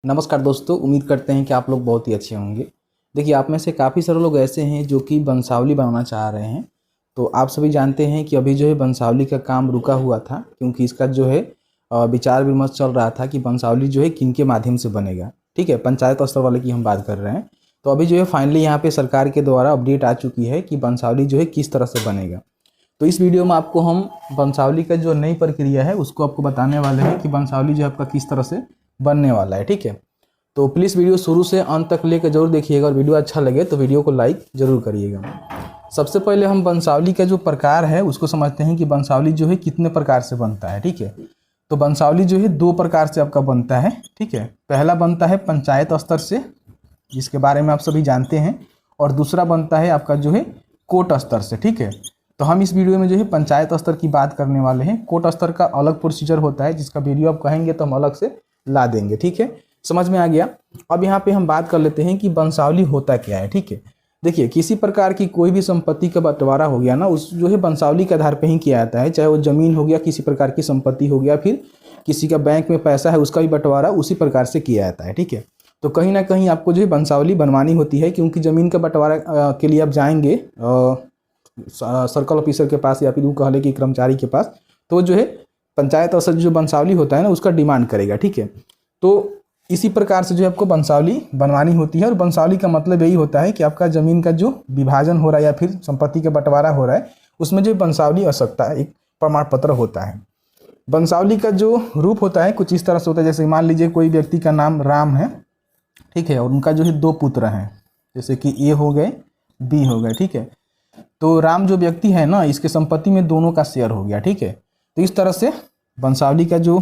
नमस्कार दोस्तों, उम्मीद करते हैं कि आप लोग बहुत ही अच्छे होंगे। देखिए, आप में से काफ़ी सारे लोग ऐसे हैं जो कि वंशावली बनाना चाह रहे हैं। तो आप सभी जानते हैं कि अभी जो है वंशावली का काम रुका हुआ था, क्योंकि इसका जो है विचार विमर्श चल रहा था कि वंशावली जो है किन के माध्यम से बनेगा। ठीक है, पंचायत स्तर वाले की हम बात कर रहे हैं। तो अभी जो है फाइनली यहाँ पे सरकार के द्वारा अपडेट आ चुकी है कि वंशावली जो है किस तरह से बनेगा। तो इस वीडियो में आपको हम वंशावली का जो नई प्रक्रिया है उसको आपको बताने वाले हैं कि वंशावली जो है आपका किस तरह से बनने वाला है। ठीक है, तो प्लीज़ वीडियो शुरू से अंत तक लेकर जरूर देखिएगा और वीडियो अच्छा लगे तो वीडियो को लाइक जरूर करिएगा। सबसे पहले हम वंशावली का जो प्रकार है उसको समझते हैं कि वंशावली जो है कितने प्रकार से बनता है। ठीक है, तो वंशावली जो है दो प्रकार से आपका बनता है। ठीक है, पहला बनता है पंचायत स्तर से, जिसके बारे में आप सभी जानते हैं, और दूसरा बनता है आपका जो है कोर्ट स्तर से। ठीक है, तो हम इस वीडियो में जो है पंचायत स्तर की बात करने वाले हैं। कोर्ट स्तर का अलग प्रोसीजर होता है, जिसका वीडियो आप कहेंगे तो हम अलग से ला देंगे। ठीक है, समझ में आ गया। अब यहाँ पे हम बात कर लेते हैं कि वंशावली होता क्या है। ठीक है, देखिए, किसी प्रकार की कोई भी संपत्ति का बंटवारा हो गया ना, उस जो है वंशावली के आधार पे ही किया जाता है। चाहे वो जमीन हो गया, किसी प्रकार की संपत्ति हो गया, फिर किसी का बैंक में पैसा है उसका भी बंटवारा उसी प्रकार से किया जाता है। ठीक है, तो कहीं ना कहीं आपको जो है वंशावली बनवानी होती है, क्योंकि ज़मीन का बंटवारा के लिए आप जाएंगे सर्कल ऑफिसर के पास या फिर वो कह ले कि कर्मचारी के पास, तो जो है पंचायत स्तर जो वंशावली होता है ना उसका डिमांड करेगा। ठीक है, तो इसी प्रकार से जो है आपको वंशावली बनवानी होती है। और वंशावली का मतलब यही होता है कि आपका ज़मीन का जो विभाजन हो रहा है या फिर संपत्ति का बंटवारा हो रहा है उसमें जो वंशावली आवश्यकता है, एक प्रमाण पत्र होता है। वंशावली का जो रूप होता है कुछ इस तरह से होता है, जैसे मान लीजिए कोई व्यक्ति का नाम राम है। ठीक है, और उनका जो है दो पुत्र हैं, जैसे कि ए हो गए, बी हो गए। ठीक है, तो राम जो व्यक्ति है ना, इसके संपत्ति में दोनों का शेयर हो गया। ठीक है, तो इस तरह से वंशावली का जो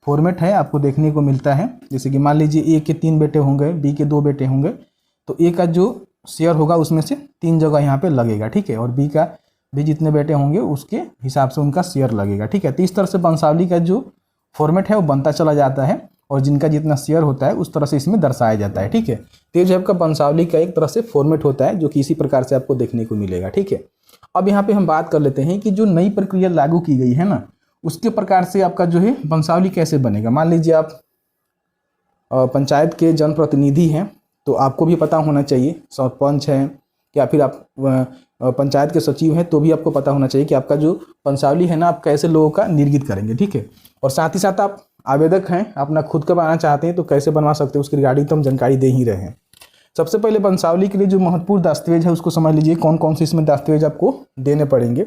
फॉर्मेट है आपको देखने को मिलता है। जैसे कि मान लीजिए ए के 3 बेटे होंगे, बी के 2 बेटे होंगे, तो ए का जो शेयर होगा उसमें से 3 जगह यहाँ पे लगेगा। ठीक है, और बी का भी जितने बेटे होंगे उसके हिसाब से उनका शेयर लगेगा। ठीक है, तो इस तरह से वंशावली का जो फॉर्मेट है वो बनता चला जाता है, और जिनका जितना शेयर होता है उस तरह से इसमें दर्शाया जाता है। ठीक है, तो ये जो आपका वंशावली का एक तरह से फॉर्मेट होता है जो कि इसी प्रकार से आपको देखने को मिलेगा। ठीक है, अब यहाँ पे हम बात कर लेते हैं कि जो नई प्रक्रिया लागू की गई है ना, उसके प्रकार से आपका जो है वंशावली कैसे बनेगा। मान लीजिए आप पंचायत के जनप्रतिनिधि हैं, तो आपको भी पता होना चाहिए, सरपंच हैं या फिर आप पंचायत के सचिव हैं, तो भी आपको पता होना चाहिए कि आपका जो वंशावली है ना आप कैसे लोगों का निर्गित करेंगे। ठीक है, और साथ ही साथ आप आवेदक हैं, अपना खुद का बनाना चाहते हैं तो कैसे बनवा सकते हैं उसकी रिगार्डिंग तो हम जानकारी दे ही रहे हैं। सबसे पहले वंशावली के लिए जो महत्वपूर्ण दस्तावेज है उसको समझ लीजिए, कौन कौन से इसमें दस्तावेज आपको देने पड़ेंगे।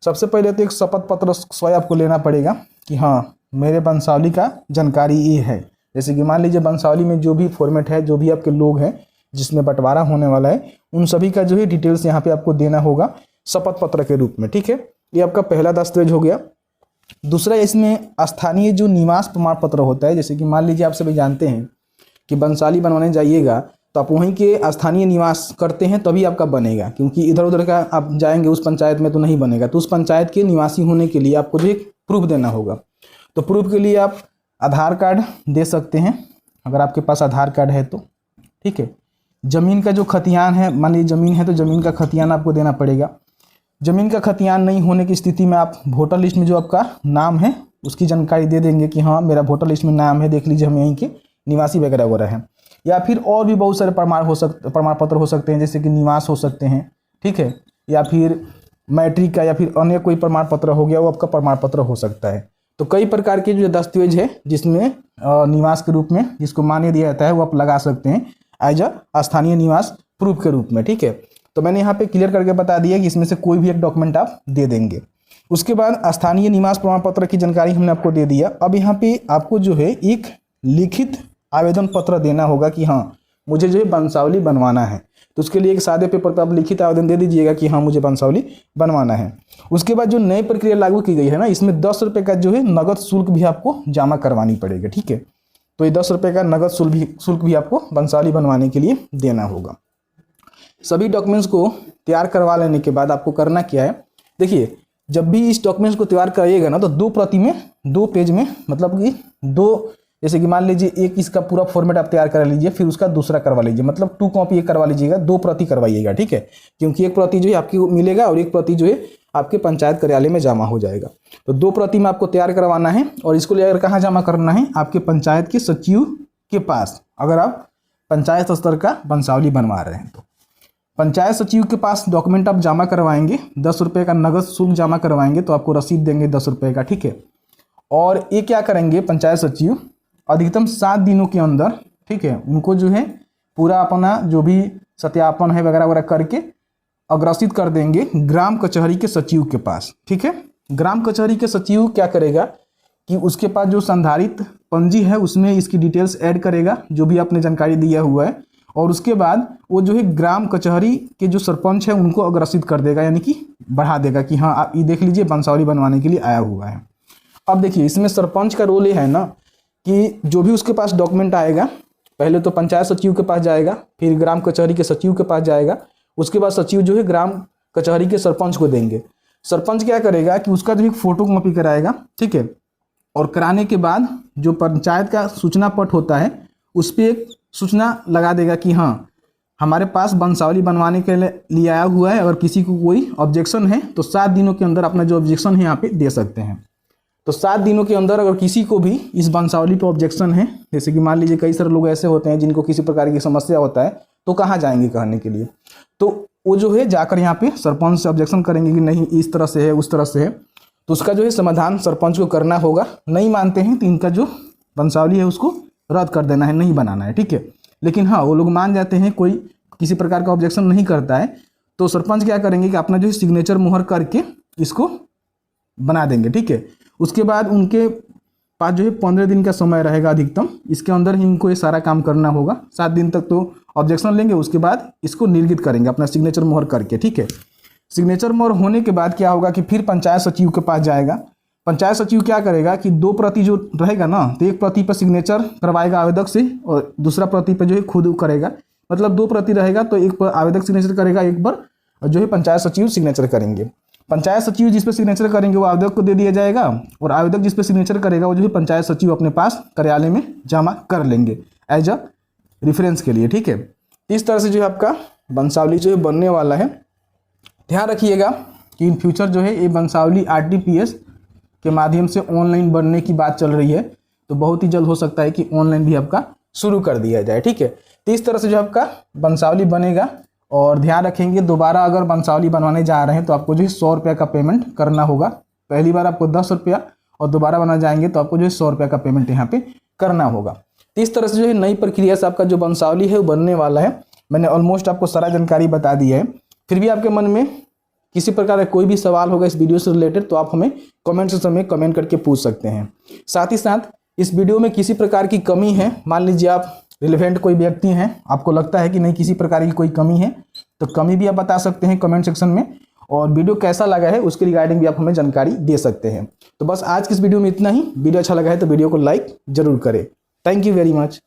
सबसे पहले तो एक शपथ पत्र स्वयं आपको लेना पड़ेगा कि हाँ मेरे वंशावली का जानकारी ये है। जैसे कि मान लीजिए वंशावली में जो भी फॉर्मेट है, जो भी आपके लोग हैं जिसमें बंटवारा होने वाला है, उन सभी का जो है डिटेल्स यहाँ पे आपको देना होगा शपथ पत्र के रूप में। ठीक है, ये आपका पहला दस्तावेज हो गया। दूसरा, इसमें स्थानीय जो निवास प्रमाण पत्र होता है, जैसे कि मान लीजिए आप सभी जानते हैं कि वंशावली बनवाने जाइएगा तो आप वहीं के स्थानीय निवास करते हैं तभी आपका बनेगा, क्योंकि इधर उधर का आप जाएंगे उस पंचायत में तो नहीं बनेगा। तो उस पंचायत के निवासी होने के लिए आपको जो एक प्रूफ देना होगा। तो प्रूफ के लिए आप आधार कार्ड दे सकते हैं, अगर आपके पास आधार कार्ड है तो। ठीक है, ज़मीन का जो खतियान है, मान लीजिए ज़मीन है तो ज़मीन का खतियान आपको देना पड़ेगा। ज़मीन का खतियान नहीं होने की स्थिति में आप वोटर लिस्ट में जो आपका नाम है उसकी जानकारी दे देंगे कि हाँ मेरा वोटर लिस्ट में नाम है, देख लीजिए हम यहीं के निवासी वगैरह वगैरह हैं। या फिर और भी बहुत सारे प्रमाण पत्र हो सकते हैं, जैसे कि निवास हो सकते हैं। ठीक है, या फिर मैट्रिक का या फिर अन्य कोई प्रमाण पत्र हो गया, वो आपका प्रमाण पत्र हो सकता है। तो कई प्रकार के जो दस्तावेज है जिसमें निवास के रूप में जिसको मान्य दिया जाता है वो आप लगा सकते हैं एज अ स्थानीय निवास प्रूफ के रूप में। ठीक है, तो मैंने यहाँ पे क्लियर करके बता दिया कि इसमें से कोई भी एक डॉक्यूमेंट आप दे देंगे। उसके बाद स्थानीय निवास प्रमाण पत्र की जानकारी हमने आपको दे दिया। अब यहाँ पे आपको जो है एक लिखित आवेदन पत्र देना होगा कि हाँ मुझे जो है वंशावली बनवाना है। तो उसके लिए एक सादे पेपर पर आप लिखित आवेदन दे दीजिएगा कि हाँ मुझे वंशावली बनवाना है। उसके बाद जो नई प्रक्रिया लागू की गई है ना, इसमें 10 रुपये का जो है नगद शुल्क भी आपको जमा करवानी पड़ेगा। ठीक है, तो ये 10 रुपये का नगद शुल्क भी आपको वंशावली बनवाने के लिए देना होगा। सभी डॉक्यूमेंट्स को तैयार करवा लेने के बाद आपको करना क्या है, देखिए जब भी इस डॉक्यूमेंट्स को तैयार कराइएगा ना तो 2 प्रति में 2 पेज में, मतलब कि 2, जैसे कि मान लीजिए एक इसका पूरा फॉर्मेट आप तैयार करा लीजिए, फिर उसका दूसरा करवा लीजिए, मतलब 2 कॉपी एक करवा लीजिएगा, 2 प्रति करवाइएगा। ठीक है, क्योंकि एक प्रति जो है आपकी मिलेगा और एक प्रति जो है आपके पंचायत कार्यालय में जमा हो जाएगा। तो 2 प्रति में आपको तैयार करवाना है और इसको लेकर कहाँ जमा करना है, आपके पंचायत के सचिव के पास। अगर आप पंचायत स्तर का वंशावली बनवा रहे हैं तो पंचायत सचिव के पास डॉक्यूमेंट आप जमा करवाएंगे, 10 रुपये का नगद शुल्क जमा करवाएंगे तो आपको रसीद देंगे 10 रुपये का, ठीक है। और ये क्या करेंगे पंचायत सचिव, अधिकतम 7 दिनों के अंदर, ठीक है, उनको जो है पूरा अपना जो भी सत्यापन है वगैरह वगैरह करके अग्रसित कर देंगे ग्राम कचहरी के सचिव के पास, ठीक है। ग्राम कचहरी के सचिव क्या करेगा कि उसके पास जो संधारित पंजी है उसमें इसकी डिटेल्स ऐड करेगा, जो भी आपने जानकारी दिया हुआ है, और उसके बाद वो जो है ग्राम कचहरी के जो सरपंच है उनको अग्रसित कर देगा, यानी कि बढ़ा देगा कि हाँ आप ये देख लीजिए वंशावली बनवाने के लिए आया हुआ है। अब देखिए इसमें सरपंच का रोल ये है ना कि जो भी उसके पास डॉक्यूमेंट आएगा, पहले तो पंचायत सचिव के पास जाएगा, फिर ग्राम कचहरी के सचिव के पास जाएगा, उसके बाद सचिव जो है ग्राम कचहरी के सरपंच को देंगे। सरपंच क्या करेगा कि उसका जो एक फोटो कॉपी कराएगा, ठीक है, और कराने के बाद जो पंचायत का सूचना पट होता है उस पर एक सूचना लगा देगा कि हाँ हमारे पास वंशावली बनवाने के लिए आया हुआ है, अगर किसी को कोई ऑब्जेक्शन है तो 7 दिनों के अंदर अपना जो ऑब्जेक्शन है यहाँ पे दे सकते हैं। तो 7 दिनों के अंदर अगर किसी को भी इस वंशावली पे ऑब्जेक्शन है, जैसे कि मान लीजिए कई सारे लोग ऐसे होते हैं जिनको किसी प्रकार की समस्या होता है, तो कहाँ जाएंगे कहने के लिए, तो वो जो है जाकर यहाँ पे सरपंच से ऑब्जेक्शन करेंगे कि नहीं इस तरह से है उस तरह से है, तो उसका जो है समाधान सरपंच को करना होगा। नहीं मानते हैं तो इनका जो वंशावली है उसको रद्द कर देना है, नहीं बनाना है, ठीक है। लेकिन हाँ वो लोग मान जाते हैं, कोई किसी प्रकार का ऑब्जेक्शन नहीं करता है, तो सरपंच क्या करेंगे कि अपना जो है सिग्नेचर मुहर करके इसको बना देंगे, ठीक है। उसके बाद उनके पास जो है 15 दिन का समय रहेगा अधिकतम, इसके अंदर ही इनको ये सारा काम करना होगा। 7 दिन तक तो ऑब्जेक्शन लेंगे, उसके बाद इसको निर्गत करेंगे अपना सिग्नेचर मोहर करके, ठीक है। सिग्नेचर मोहर होने के बाद क्या होगा कि फिर पंचायत सचिव के पास जाएगा। पंचायत सचिव क्या करेगा कि 2 प्रति जो रहेगा ना, तो 1 प्रति पर सिग्नेचर करवाएगा आवेदक से और दूसरा प्रति पर जो है खुद करेगा, मतलब 2 प्रति रहेगा तो एक पर आवेदक सिग्नेचर करेगा, एक पर जो है पंचायत सचिव सिग्नेचर करेंगे। पंचायत सचिव जिस पे सिग्नेचर करेंगे वो आवेदक को दे दिया जाएगा और आवेदक जिस पे सिग्नेचर करेगा वो जो है पंचायत सचिव अपने पास कार्यालय में जमा कर लेंगे एज अ रेफरेंस के लिए, ठीक है। इस तरह से जो है आपका वंशावली जो है बनने वाला है। ध्यान रखिएगा कि इन फ्यूचर जो है ये वंशावली RTPS के माध्यम से ऑनलाइन बनने की बात चल रही है, तो बहुत ही जल्द हो सकता है कि ऑनलाइन भी आपका शुरू कर दिया जाए, ठीक है। तो इस तरह से जो आपका वंशावली बनेगा। और ध्यान रखेंगे दोबारा अगर वंशावली बनवाने जा रहे हैं तो आपको जो है 100 रुपये का पेमेंट करना होगा। पहली बार आपको 10 रुपया और दोबारा बनाने जाएंगे तो आपको जो है 100 रुपये का पेमेंट यहाँ पे करना होगा। तो इस तरह से जो है नई प्रक्रिया से आपका जो वंशावली है वो बनने वाला है। मैंने ऑलमोस्ट आपको सारा जानकारी बता दी है। फिर भी आपके मन में किसी प्रकार का कोई भी सवाल होगा इस वीडियो से रिलेटेड तो आप हमें कमेंट सेक्शन में कमेंट करके पूछ सकते हैं। साथ ही साथ इस वीडियो में किसी प्रकार की कमी है, मान लीजिए आप रिलेवेंट कोई व्यक्ति हैं, आपको लगता है कि नहीं किसी प्रकार की कोई कमी है, तो कमी भी आप बता सकते हैं कमेंट सेक्शन में। और वीडियो कैसा लगा है उसके रिगार्डिंग भी आप हमें जानकारी दे सकते हैं। तो बस आज की इस वीडियो में इतना ही। वीडियो अच्छा लगा है तो वीडियो को लाइक जरूर करें। Thank you very much.